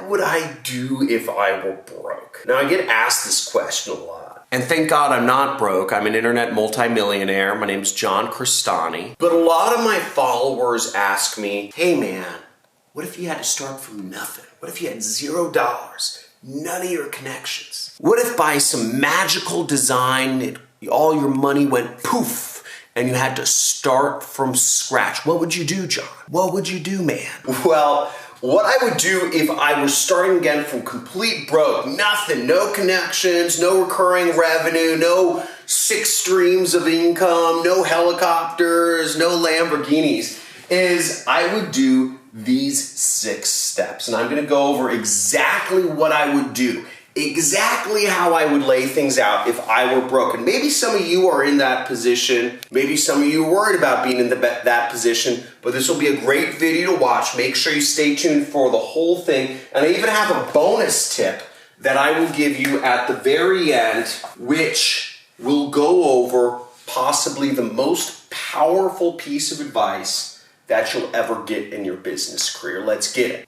what would I do if I were broke? Now, I get asked this question a lot. And thank God I'm not broke. I'm an internet multimillionaire. My name's John Crestani. But a lot of my followers ask me, hey man, what if you had to start from nothing? What if you had $0? None of your connections? What if by some magical design, all your money went poof and you had to start from scratch? What would you do, John? What would you do, man? Well, what I would do if I was starting again from complete broke, nothing, no connections, no recurring revenue, no 6 streams of income, no helicopters, no Lamborghinis, is I would do these 6 steps. And I'm gonna go over exactly what I would do, exactly how I would lay things out if I were broke. And maybe some of you are in that position. Maybe some of you are worried about being in that position, but this will be a great video to watch. Make sure you stay tuned for the whole thing. And I even have a bonus tip that I will give you at the very end, which will go over possibly the most powerful piece of advice that you'll ever get in your business career. Let's get it.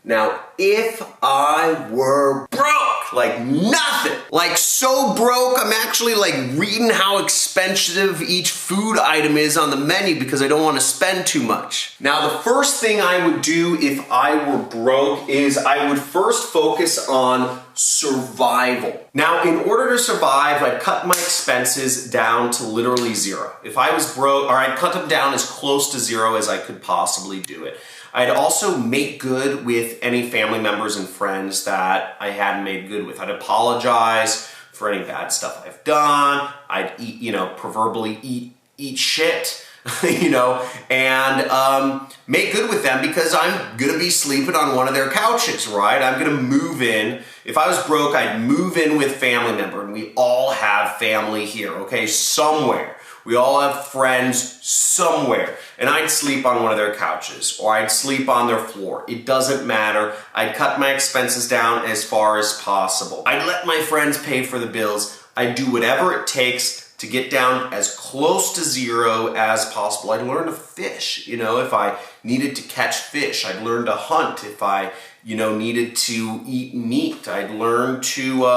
Now, if I were broke, like nothing, like so broke, I'm actually like reading how expensive each food item is on the menu because I don't want to spend too much. Now, the first thing I would do if I were broke is I would first focus on survival. Now, in order to survive, I'd cut my expenses down to literally 0. If I was broke, or I'd cut them down as close to 0 as I could possibly do it. I'd also make good with any family members and friends that I hadn't made good with. I'd apologize for any bad stuff I've done. I'd eat, proverbially eat shit, and make good with them because I'm gonna be sleeping on one of their couches, right? I'm gonna move in. If I was broke, I'd move in with family member, and we all have family here, okay? Somewhere. We all have friends somewhere, and I'd sleep on one of their couches, or I'd sleep on their floor. It doesn't matter. I'd cut my expenses down as far as possible. I'd let my friends pay for the bills. I'd do whatever it takes to get down as close to 0 as possible. I'd learn to fish, if I needed to catch fish. I'd learn to hunt if I needed to eat meat. I'd learn to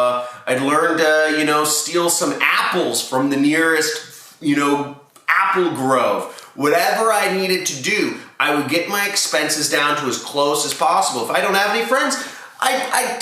steal some apples from the nearest apple grove. Whatever I needed to do, I would get my expenses down to as close as possible. If I don't have any friends, I'd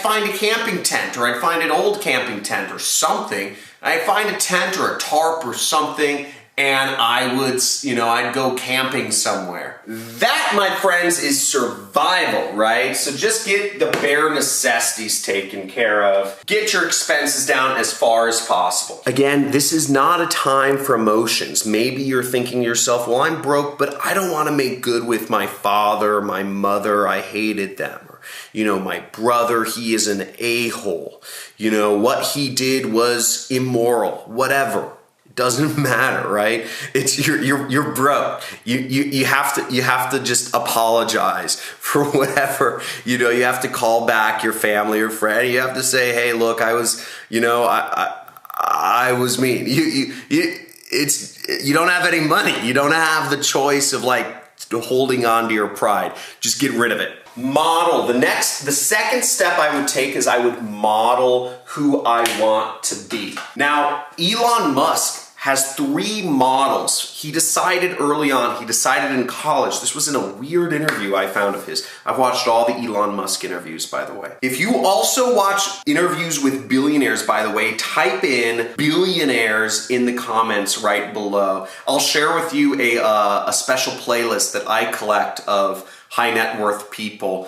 find a camping tent, or I'd find an old camping tent or something. I'd find a tent or a tarp or something, and I would, I'd go camping somewhere. That, my friends, is survival, right? So just get the bare necessities taken care of. Get your expenses down as far as possible. Again, this is not a time for emotions. Maybe you're thinking to yourself, well, I'm broke, but I don't want to make good with my father, my mother. I hated them. My brother, he is an a-hole. What he did was immoral, whatever. Doesn't matter, right? It's you're broke. You have to just apologize for whatever. You have to call back your family or friend. You have to say, hey, look, I was mean. You don't have any money. You don't have the choice of holding on to your pride. Just get rid of it. Model. The second step I would take is I would model who I want to be. Now, Elon Musk has 3 models. He decided early on, he decided in college, this was in a weird interview I found of his. I've watched all the Elon Musk interviews, by the way. If you also watch interviews with billionaires, by the way, type in billionaires in the comments right below. I'll share with you a special playlist that I collect of high net worth people,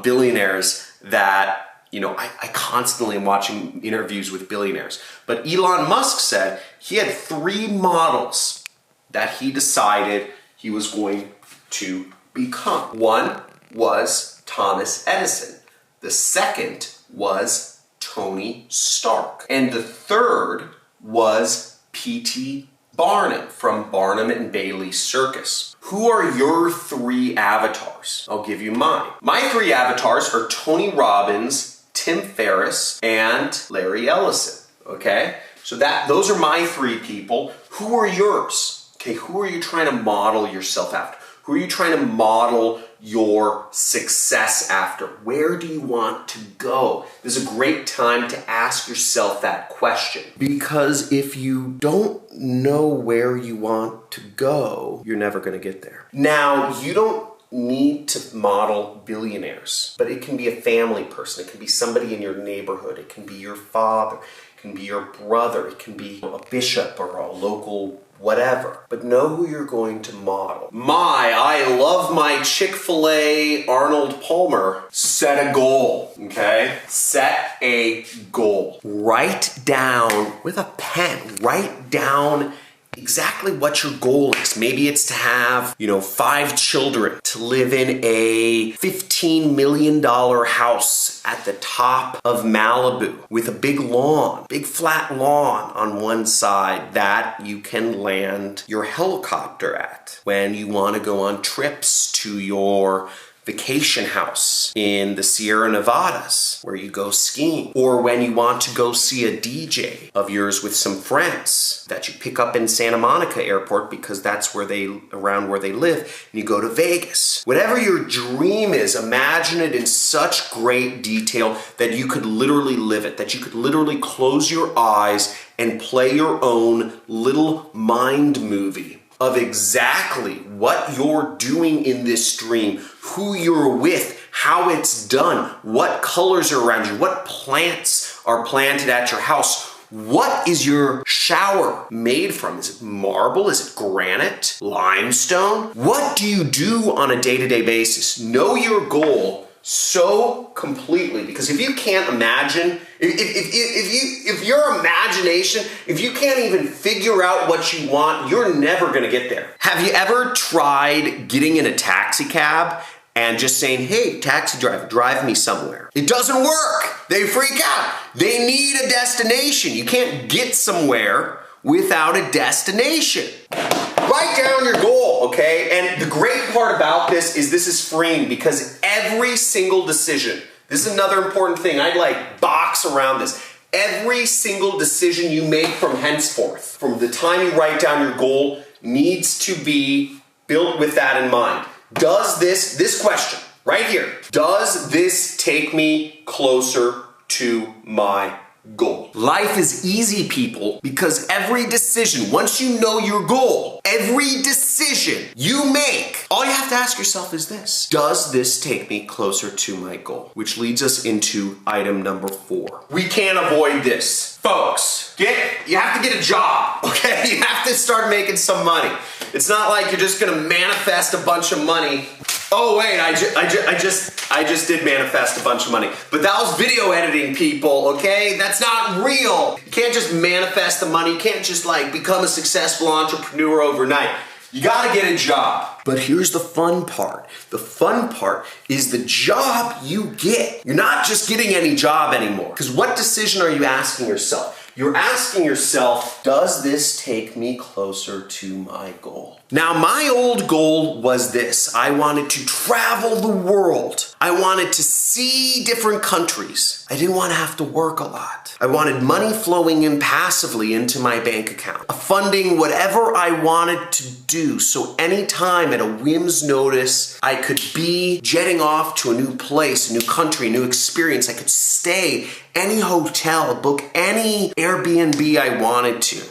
billionaires that I constantly am watching interviews with billionaires. But Elon Musk said he had 3 models that he decided he was going to become. One was Thomas Edison. The second was Tony Stark. And the third was P.T. Barnum from Barnum and Bailey Circus. Who are your 3 avatars? I'll give you mine. My 3 avatars are Tony Robbins, Tim Ferriss, and Larry Ellison, okay? So those are my 3 people. Who are yours? Okay, who are you trying to model yourself after? Who are you trying to model your success after? Where do you want to go? This is a great time to ask yourself that question. Because if you don't know where you want to go, you're never going to get there. Now, you don't need to model billionaires, but it can be a family person. It can be somebody in your neighborhood. It can be your father. It can be your brother. It can be a bishop or a local whatever. But know who you're going to model. I love my Chick-fil-A Arnold Palmer. Set a goal, okay? Set a goal. Write down with a pen, write down exactly what your goal is. Maybe it's to have, 5 children, to live in a $15 million house at the top of Malibu with a big lawn, big flat lawn on one side that you can land your helicopter at when you want to go on trips to your vacation house in the Sierra Nevadas where you go skiing, or when you want to go see a DJ of yours with some friends that you pick up in Santa Monica Airport because that's around where they live, and you go to Vegas. Whatever your dream is, imagine it in such great detail that you could literally live it, that you could literally close your eyes and play your own little mind movie of exactly what you're doing in this dream, who you're with, how it's done, what colors are around you, what plants are planted at your house. What is your shower made from? Is it marble? Is it granite? Limestone? What do you do on a day-to-day basis? Know your goal so completely, because if you can't imagine, if your imagination, if you can't even figure out what you want, you're never gonna get there. Have you ever tried getting in a taxi cab and just saying, hey, taxi driver, drive me somewhere? It doesn't work. They freak out. They need a destination. You can't get somewhere without a destination. Write down your goal, okay? And the great part about this is freeing, because every single decision, this is another important thing, I'd box around this. Every single decision you make from henceforth, from the time you write down your goal, needs to be built with that in mind. Does this question right here, does this take me closer to my goal? Life is easy, people, because every decision, once you know your goal, every decision you make, all you have to ask yourself is this: does this take me closer to my goal? Which leads us into item number 4. We can't avoid this. Folks, you have to get a job, okay? You have to start making some money. It's not like you're just gonna manifest a bunch of money. Oh wait, I just did manifest a bunch of money. But that was video editing, people, okay? That's not real. You can't just manifest the money. You can't just become a successful entrepreneur overnight. You gotta get a job. But here's the fun part. The fun part is the job you get. You're not just getting any job anymore. Because what decision are you asking yourself? You're asking yourself, does this take me closer to my goal? Now, my old goal was this. I wanted to travel the world. I wanted to see different countries. I didn't want to have to work a lot. I wanted money flowing in passively into my bank account, funding whatever I wanted to do. So anytime at a whim's notice, I could be jetting off to a new place, a new country, a new experience. I could stay any hotel, book any Airbnb I wanted to.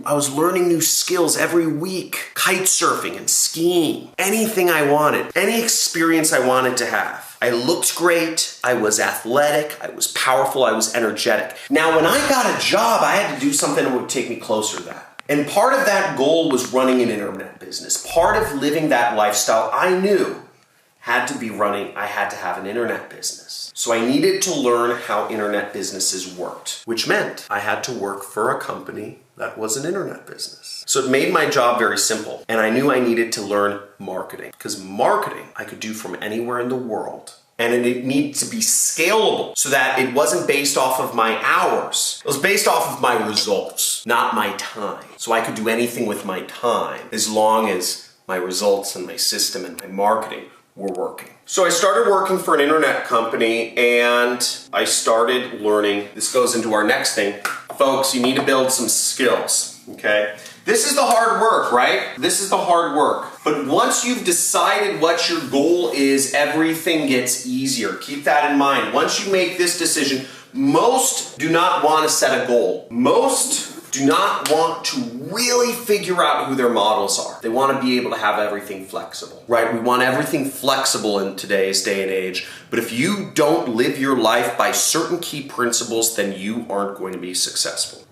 I was learning new skills every week. Kite surfing and skiing. Anything I wanted. Any experience I wanted to have. I looked great, I was athletic, I was powerful, I was energetic. Now, when I got a job, I had to do something that would take me closer to that. And part of that goal was running an internet business. Part of living that lifestyle I knew had to be running, I had to have an internet business. So I needed to learn how internet businesses worked, which meant I had to work for a company that was an internet business. So it made my job very simple. And I knew I needed to learn marketing, because marketing I could do from anywhere in the world. And it needed to be scalable so that it wasn't based off of my hours. It was based off of my results, not my time. So I could do anything with my time as long as my results and my system and my marketing were working. So I started working for an internet company, and I started learning, this goes into our next thing, Folks, you need to build some skills, okay? This is the hard work, right? This is the hard work. But once you've decided what your goal is, everything gets easier. Keep that in mind. Once you make this decision, most do not want to set a goal. Most do not want to really figure out who their models are. They want to be able to have everything flexible, right? We want everything flexible in today's day and age. But if you don't live your life by certain key principles, then you aren't going to be successful.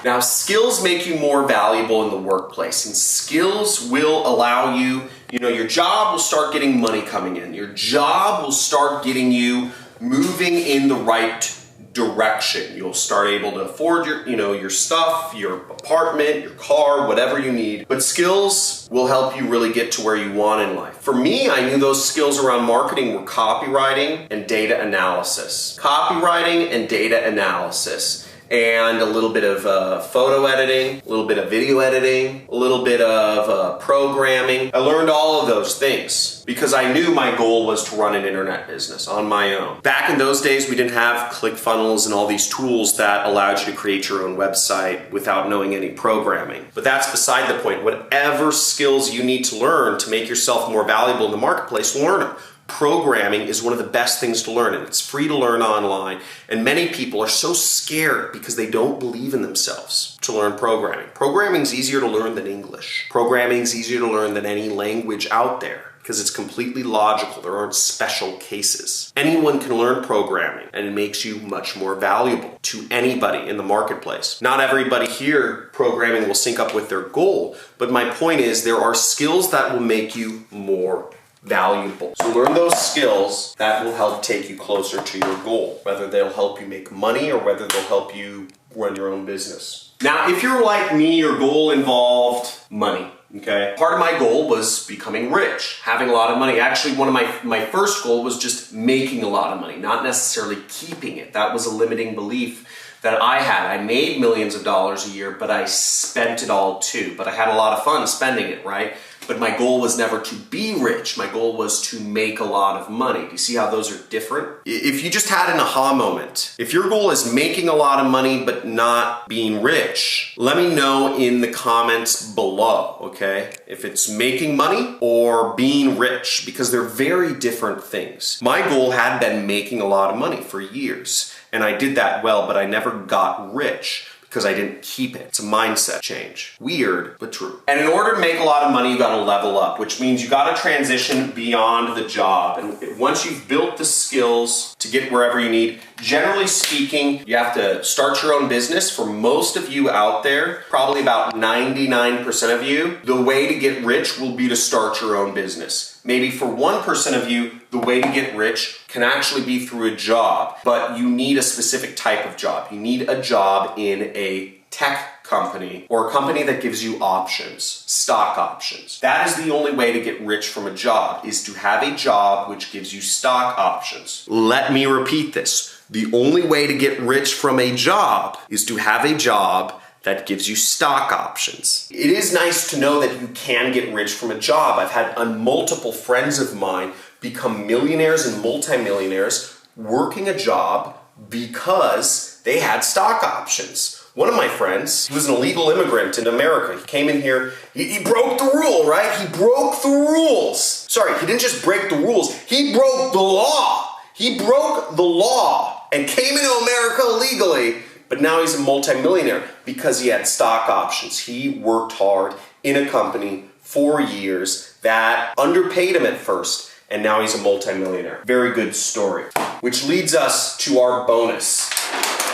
Now, skills make you more valuable in the workplace, and skills will allow you, your job will start getting money coming in. Your job will start getting you moving in the right direction. You'll start able to afford your stuff, your apartment, your car, whatever you need. But skills will help you really get to where you want in life. For me, I knew those skills around marketing were copywriting and data analysis. Copywriting and data analysis. And a little bit of photo editing, a little bit of video editing, a little bit of programming. I learned all of those things because I knew my goal was to run an internet business on my own. Back in those days, we didn't have ClickFunnels and all these tools that allowed you to create your own website without knowing any programming. But that's beside the point. Whatever skills you need to learn to make yourself more valuable in the marketplace, learn them. Programming is one of the best things to learn, and it's free to learn online. And many people are so scared because they don't believe in themselves to learn programming. Programming is easier to learn than English. Programming is easier to learn than any language out there because it's completely logical. There aren't special cases. Anyone can learn programming, and it makes you much more valuable to anybody in the marketplace. Not everybody here, programming will sync up with their goal, but my point is there are skills that will make you more valuable. So learn those skills that will help take you closer to your goal, whether they'll help you make money or whether they'll help you run your own business. Now, if you're like me, your goal involved money, okay? Part of my goal was becoming rich, having a lot of money. Actually, one of my first goal was just making a lot of money, not necessarily keeping it. That was a limiting belief that I had. I made millions of dollars a year, but I spent it all too. But I had a lot of fun spending it, right? But my goal was never to be rich. My goal was to make a lot of money. Do you see how those are different? If you just had an aha moment, if your goal is making a lot of money but not being rich, let me know in the comments below, okay? If it's making money or being rich, because they're very different things. My goal had been making a lot of money for years, and I did that well, but I never got rich because I didn't keep it. It's a mindset change. Weird, but true. And in order to make a lot of money, you gotta level up, which means you gotta transition beyond the job. And once you've built the skills to get wherever you need, generally speaking, you have to start your own business. For most of you out there, probably about 99% of you, the way to get rich will be to start your own business. Maybe for 1% of you, the way to get rich can actually be through a job, but you need a specific type of job. You need a job in a tech company or a company that gives you options, stock options. That is the only way to get rich from a job, is to have a job which gives you stock options. Let me repeat this. The only way to get rich from a job is to have a job that gives you stock options. It is nice to know that you can get rich from a job. I've had multiple friends of mine become millionaires and multimillionaires working a job because they had stock options. One of my friends, he was an illegal immigrant in America. He came in here, he broke the rule, right? He broke the rules. Sorry, he didn't just break the rules, he broke the law. He broke the law and came into America illegally. But now he's a multimillionaire because he had stock options. He worked hard in a company for years that underpaid him at first, and now he's a multimillionaire. Very good story. Which leads us to our bonus.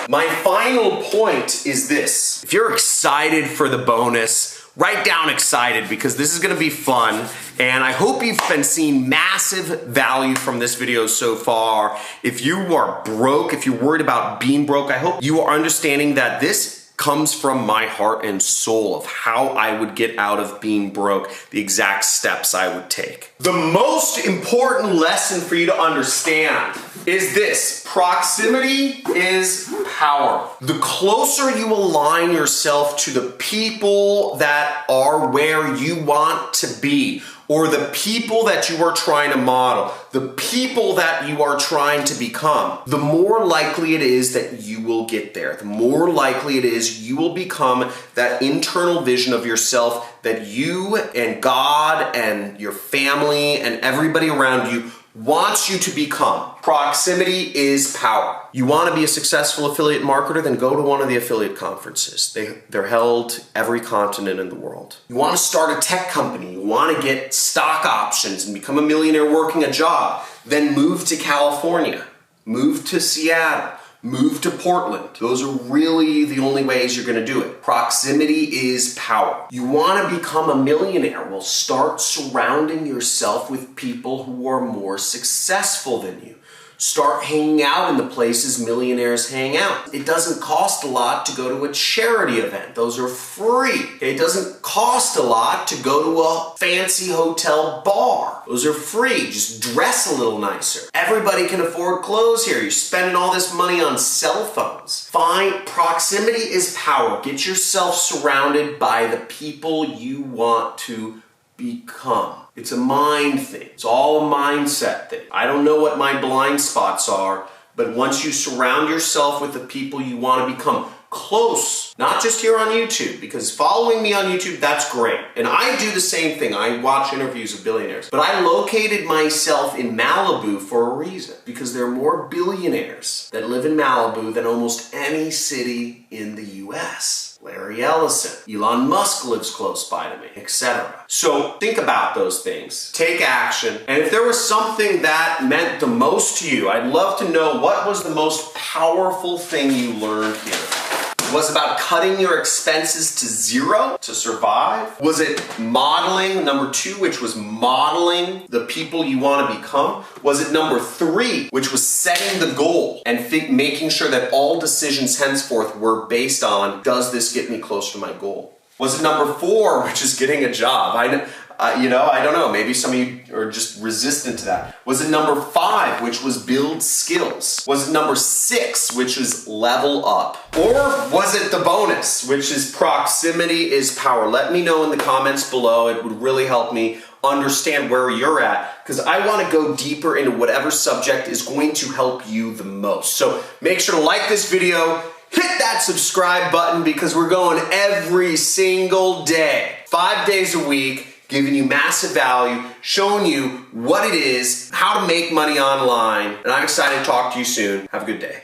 My final point is this. If you're excited for the bonus, write down excited because this is gonna be fun, and I hope you've been seeing massive value from this video so far. If you are broke, if you're worried about being broke, I hope you are understanding that this comes from my heart and soul of how I would get out of being broke, the exact steps I would take. The most important lesson for you to understand is this: proximity is power. The closer you align yourself to the people that are where you want to be, or the people that you are trying to model, the people that you are trying to become, the more likely it is that you will get there. The more likely it is you will become that internal vision of yourself that you and God and your family and everybody around you wants you to become. Proximity is power. You want to be a successful affiliate marketer? Then go to one of the affiliate conferences. They're held every continent in the world. You want to start a tech company? You want to get stock options and become a millionaire working a job? Then move to California. Move to Seattle. Move to Portland. Those are really the only ways you're going to do it. Proximity is power. You want to become a millionaire? Well, start surrounding yourself with people who are more successful than you. Start hanging out in the places millionaires hang out. It doesn't cost a lot to go to a charity event. Those are free. It doesn't cost a lot to go to a fancy hotel bar. Those are free. Just dress a little nicer. Everybody can afford clothes here. You're spending all this money on cell phones. Fine. Proximity is power. Get yourself surrounded by the people you want to become. It's a mind thing. It's all a mindset thing. I don't know what my blind spots are, but once you surround yourself with the people you want to become close, not just here on YouTube, because following me on YouTube, that's great. And I do the same thing. I watch interviews of billionaires. But I located myself in Malibu for a reason, because there are more billionaires that live in Malibu than almost any city in the US. Larry Ellison, Elon Musk lives close by to me, etc. So think about those things. Take action. And if there was something that meant the most to you, I'd love to know what was the most powerful thing you learned here. Was it about cutting your expenses to zero to survive? Was it modeling, number 2, which was modeling the people you want to become? Was it number 3, which was setting the goal and making sure that all decisions henceforth were based on, does this get me closer to my goal? Was it number 4, which is getting a job? I don't know. Maybe some of you are just resistant to that. Was it number 5, which was build skills? Was it number 6, which is level up? Or was it the bonus, which is proximity is power? Let me know in the comments below. It would really help me understand where you're at, because I want to go deeper into whatever subject is going to help you the most. So make sure to like this video, hit that subscribe button, because we're going every single day, 5 days a week, giving you massive value, showing you what it is, how to make money online, and I'm excited to talk to you soon. Have a good day.